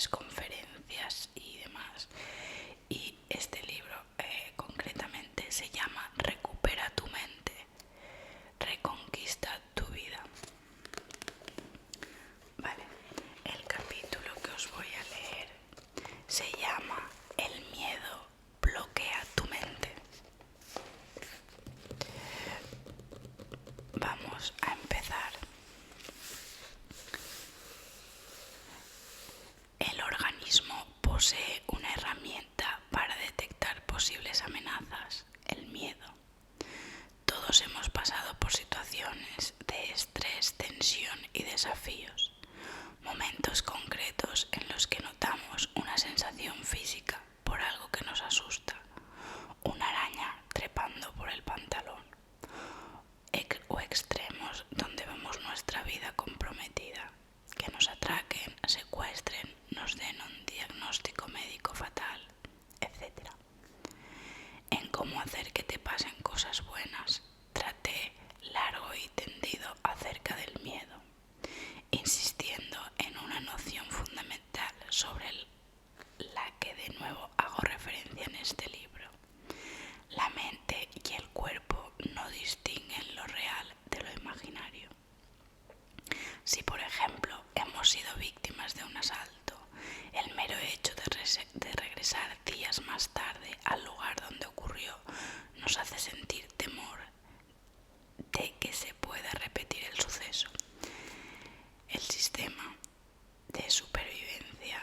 diferentes conferencias y demás. Y este libro concretamente se llama Recupera tu mente, reconquista tu vida. Vale, el capítulo que os voy a leer se llama El miedo bloquea tu mente. Vamos a empezar. El organismo posee una herramienta para detectar posibles amenazas, el miedo. Todos hemos pasado por situaciones de estrés, tensión y desafíos, momentos concretos en los que notamos una sensación física por algo que nos asusta, una araña trepando por el pantalón, o extremos donde vemos nuestra vida comprometida, que nos atraquen, secuestren, nos den un diagnóstico médico fatal, etc. En cómo hacer que te pasen cosas buenas, traté largo y tendido acerca del miedo, insistiendo en una noción fundamental sobre la que de nuevo hago referencia en este libro. La mente y el cuerpo no distinguen lo real de lo imaginario. Si, por ejemplo, hemos sido víctimas de un asalto, el mero hecho de regresar días más tarde al lugar donde ocurrió nos hace sentir temor de que se pueda repetir el suceso. El sistema de supervivencia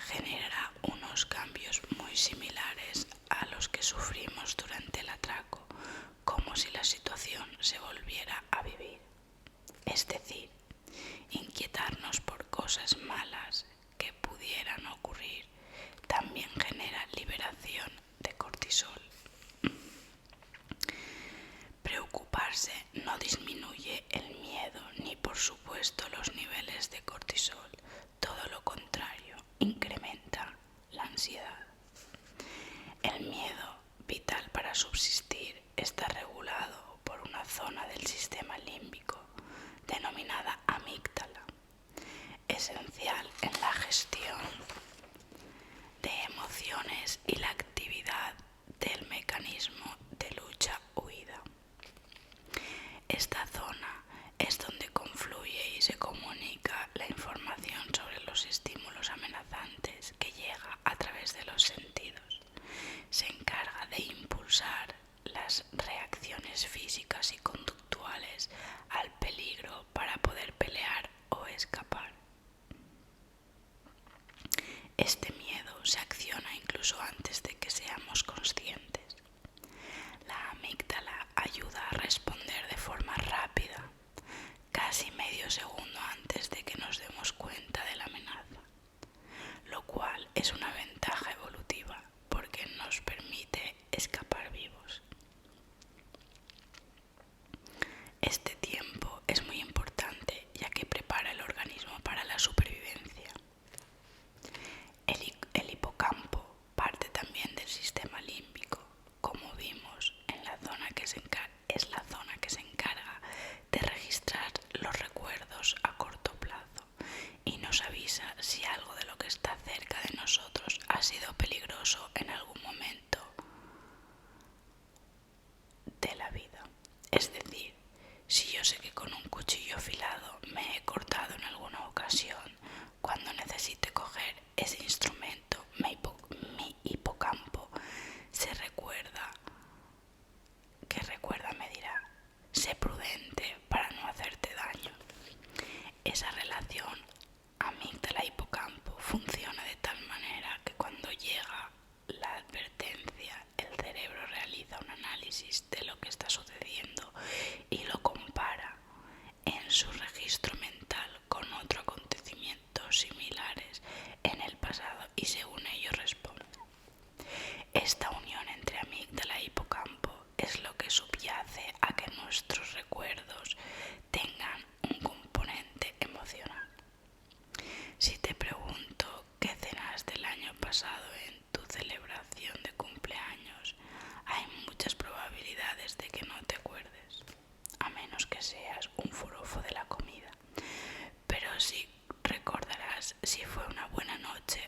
generará unos cambios muy similares a los que sufrimos durante el atraco, como si la situación se volviera a vivir. Es decir, inquietarnos por cosas malas que pudieran ocurrir también genera liberación de cortisol. Preocuparse no disminuye el miedo ni por supuesto los niveles de cortisol, todo lo contrario, incrementa la ansiedad. El miedo, vital para subsistir, está regulado por una zona del sistema límbico denominada amígdala, esencial en la gestión de emociones y la actividad del mecanismo de lucha-huida. Esta zona es donde confluye y se comunica la información sobre los estímulos amenazantes que llega a través de los sentidos. Se encarga de impulsar las reacciones físicas y conductuales al peligro para poder pelear o escapar. Este miedo se acciona incluso antes de que seamos conscientes. La amígdala ayuda a responder de forma rápida, casi medio segundo antes de que nos demos cuenta de la amenaza, lo cual es una ventaja evolutiva porque nos permite escapar vivos. Este tiempo es muy importante ya que prepara el organismo para la supervivencia. El hipocampo parte también del sistema límbico, como vimos, es la zona que se encarga de registrar los recuerdos a corto plazo y nos avisa si algo de lo que está cerca de nosotros ha sido peligroso en algún momento de la vida. Es decir, si yo sé que con un cuchillo afilado me he cortado en alguna ocasión, cuando necesite coger ese instrumento, mi hipocampo me dirá, sé prudente para no hacerte daño. Esa relación amígdala-hipocampo funciona de tal manera que cuando llega la advertencia, el cerebro realiza un análisis de lo que está sucediendo y lo compara en su registro mental con otros acontecimientos similares en el pasado y según ello responde. Esta unión entre amígdala e hipocampo es lo que subyace a que nuestros recuerdos tengan un componente emocional. Si te pregunto qué cenaste el año pasado en tu celebración de cumpleaños, hay muchas probabilidades de que no te acuerdes, a menos que seas un forofo de la comida. Pero sí recordarás si fue una buena noche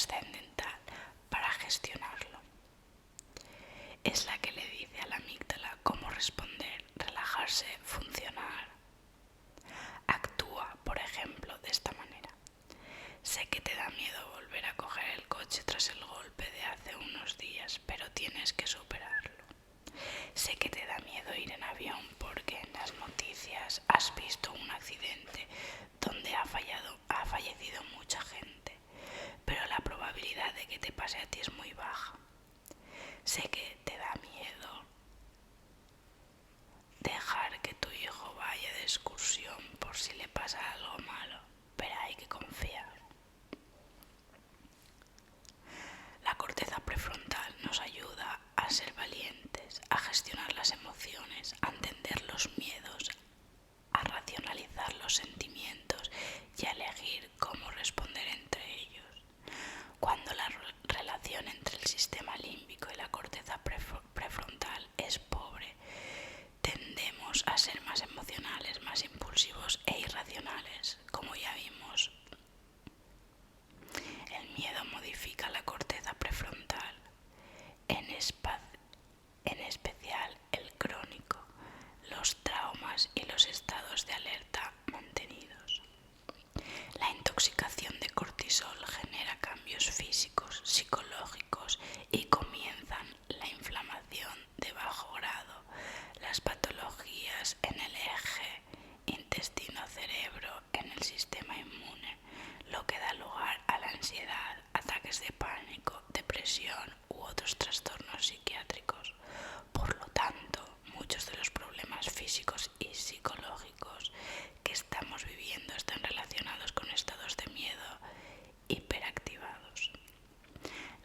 trascendental para gestionarlo. Es la que le dice a la amígdala cómo responder, relajarse, funcionar. Actúa, por ejemplo, de esta manera. Sé que te da miedo volver a coger el coche tras el golpe de hace unos días, pero tienes que superarlo. Sé que te da miedo ir en avión porque en las noticias has visto un accidente donde ha fallecido mucha gente, pero la probabilidad de que te pase a ti es muy baja. Sé que te da miedo dejar que tu hijo vaya de excursión por si le pasa algo malo, pero hay que confiar. La corteza prefrontal nos ayuda a ser valientes, a gestionar las emociones, a entender los miedos, a racionalizar los sentimientos y a elegir cómo responder entre ellos. Cuando la relación entre el sistema límbico y la corteza prefrontal es pobre, tendemos a ser más emocionales, más impulsivos e irracionales, como ya vimos. El miedo modifica la corteza prefrontal, en especial el crónico, los traumas y los estados de alerta mantenidos. La intoxicación de cortisol genera cambios físicos, psicológicos y comienzan la inflamación de bajo grado, las patologías en el eje intestino-cerebro, en el sistema inmune, lo que da lugar a la ansiedad, ataques de pánico, depresión u otros trastornos psiquiátricos. Por lo tanto, muchos de los problemas físicos y psicológicos que estamos viviendo están relacionados con estados de miedo hiperactivados.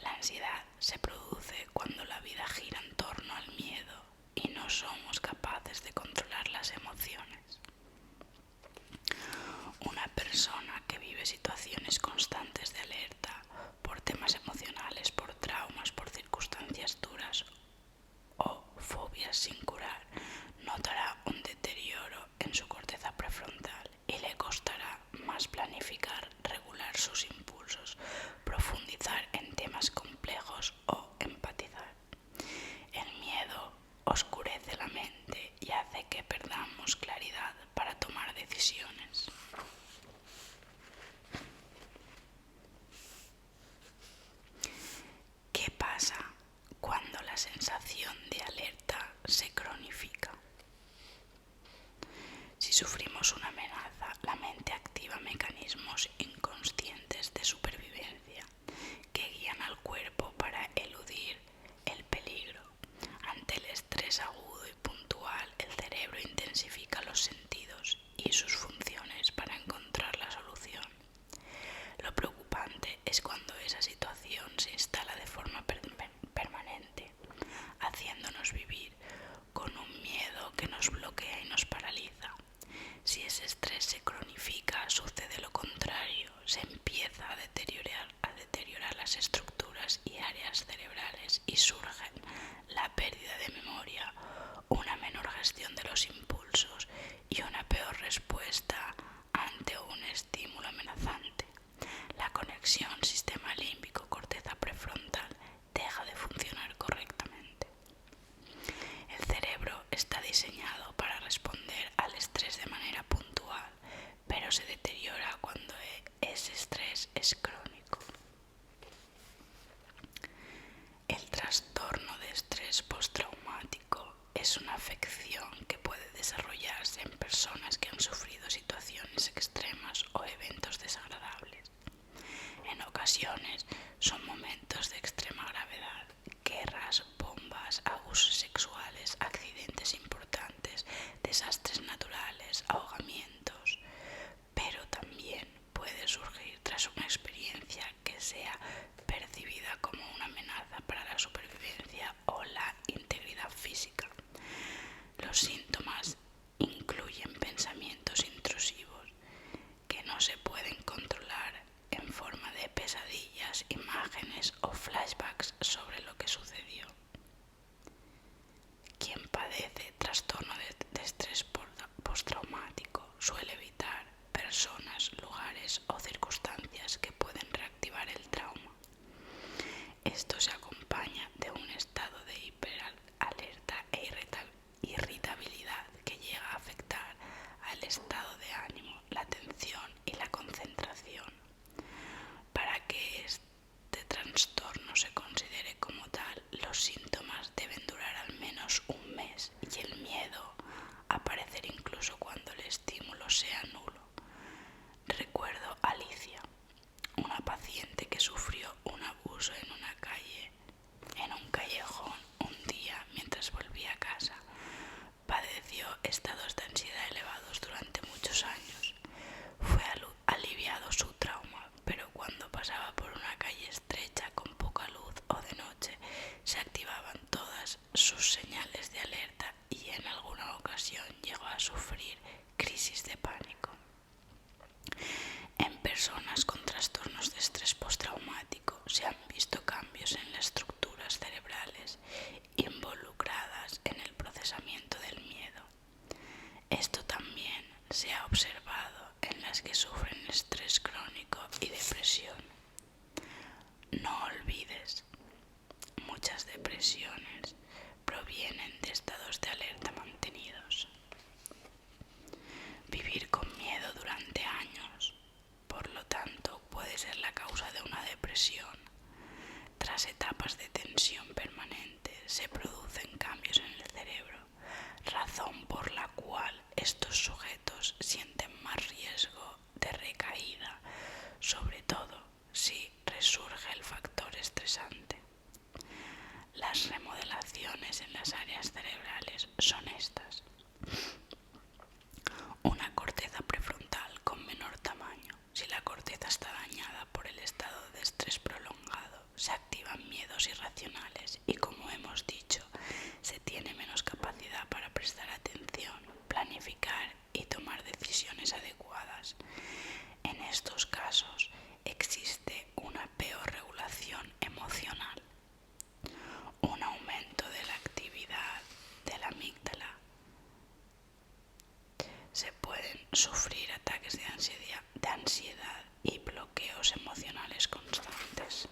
La ansiedad se produce cuando la vida gira en torno al miedo y no somos capaces de controlar las emociones. Una persona que vive situaciones constantes de alerta por temas emocionales, por traumas, por circunstancias duras o fobias sin curar, notará un deterioro en su corteza prefrontal y le costará más planificar, regular sus impulsos, profundizar en temas complejos o empatizar. El miedo oscurece la mente y hace que perdamos claridad para tomar decisiones. ¿Qué pasa cuando la sensación de alerta se cronifica? Si sufrimos una amenaza, la mente activa mecanismos inconscientes de supervivencia que guían al cuerpo para eludir el peligro. Ante el estrés agudo y puntual, el cerebro intensifica los sentidos y sus funciones para encontrar la solución. Lo preocupante es cuando esa situación se instala de forma permanente, haciéndonos vivir con un miedo que nos bloquea y nos paraliza. Si ese estrés se cronifica, sucede lo contrario, se empieza a deteriorar las estructuras y áreas cerebrales y surgen la pérdida de memoria, una menor gestión de los impulsos y una peor respuesta ante un estímulo amenazante. La conexión sistema límbico-corteza prefrontal deja de funcionar correctamente. El cerebro está diseñado para responder al estrés de manera puntual, pero se deteriora cuando ese estrés es crónico. El trastorno de estrés postraumático es una afección que puede desarrollarse en personas que han sufrido situaciones extremas o eventos desagradables. En ocasiones son momentos de extrema gravedad, guerras, bombas, abusos sexuales, accidentes importantes, desastres naturales, ahogamientos, pero también puede surgir tras una experiencia que sea percibida como una amenaza para la supervivencia o la integridad física. Los síntomas incluyen pensamientos intrusivos que no se pueden controlar en forma de pesadillas, imágenes o flashbacks sobre lo que sucedió. Quien padece trastorno de estrés postraumático suele evitar personas, lugares o circunstancias que pueden reactivar el trauma. Esto se acompaña de un estado de hiperalerta e irritabilidad que llega a afectar al estado de ánimo, la atención y la concentración. Para que este trastorno se considere como tal, los síntomas deben durar al menos un mes y el miedo aparecer incluso cuando el estímulo sea nulo. Recuerdo a Alicia, una paciente que sufrió un abuso en una calle, en un callejón, un día mientras volvía a casa. Padeció estados de ansiedad elevados durante muchos años. Fue aliviado su trauma, pero cuando pasaba por una calle estrecha con poca luz o de noche, se activaban todas sus señales de alerta y en alguna ocasión llegó a sufrir crisis de pánico. En personas con trastornos de estrés postraumático se han visto cambios en las estructuras cerebrales involucradas en el procesamiento del miedo. Esto también se ha observado en las que sufren estrés crónico y depresión. No olvides, muchas depresiones provienen de estados de alerta mantenidos. Vivir con miedo durante años, por lo tanto, puede ser la causa de una depresión. Tras etapas de tensión permanente, se producen cambios en el cerebro, razón por la cual estos sujetos sienten más riesgo de recaída, sobre todo si resurge el factor estresante. Las remodelaciones en las áreas cerebrales son estas: una corteza prefrontal con menor tamaño. Si la corteza está dañada por el estado de estrés prolongado, se activan miedos irracionales y, como hemos dicho, se tiene menos capacidad para prestar atención, planificar y tomar decisiones adecuadas. En estos casos existe una peor regulación emocional, un aumento de la actividad de la amígdala. Se pueden sufrir ataques de ansiedad y bloqueos emocionales constantes.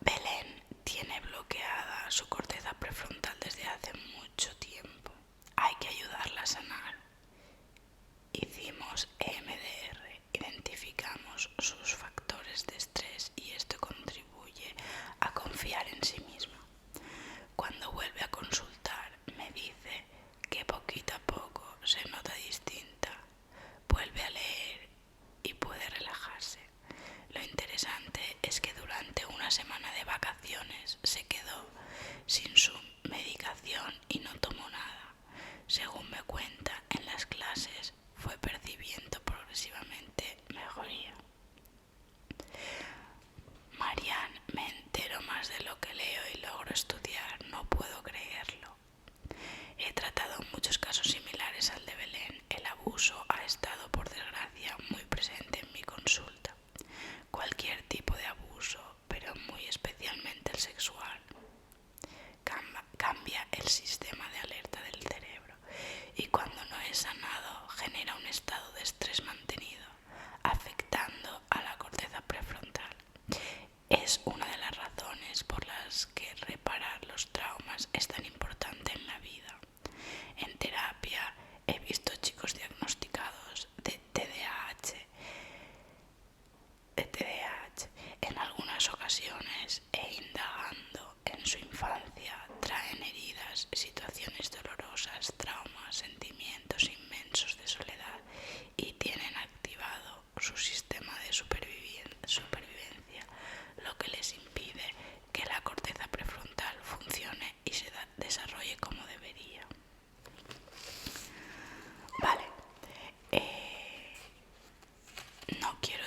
Belén tiene bloqueada su corteza prefrontal desde hace mucho tiempo. Hay que ayudarla a sanar. Hicimos EMDR, identificamos sus factores de estrés y esto contribuye a confiar en sí misma. Cuando vuelve a consultar, me dice que poquito a poco se nota distinta. Vuelve a leer y puede relajarse. Lo interesante es que durante una semana de vacaciones se quedó sin su medicación y no tomó nada. Según me cuenta, en las clases fue percibiendo progresivamente mejoría. Marian, me entero más de lo que leo y logro estudiar, no puedo creerlo. He tratado muchos casos similares al de Belén. El abuso ha estado, por desgracia, muy presente en mi consulta. Cualquier tipo de abuso, pero muy especialmente el sexual, cambia el sistema de alerta del cerebro y cuando no es sanado genera un estado de estrés mantenido, afectando a la corteza prefrontal. Es una de las razones por las que reparar los traumas es tan importante en la vida. En terapia he visto chicos diagnosticados de TDAH. En algunas ocasiones indagando en su infancia traen heridas, situaciones dolorosas, traumas, sentimientos inmensos de soledad y tienen activado su sistema de supervivencia, lo que les impide que la corteza prefrontal funcione y se desarrolle como debería. Vale, no quiero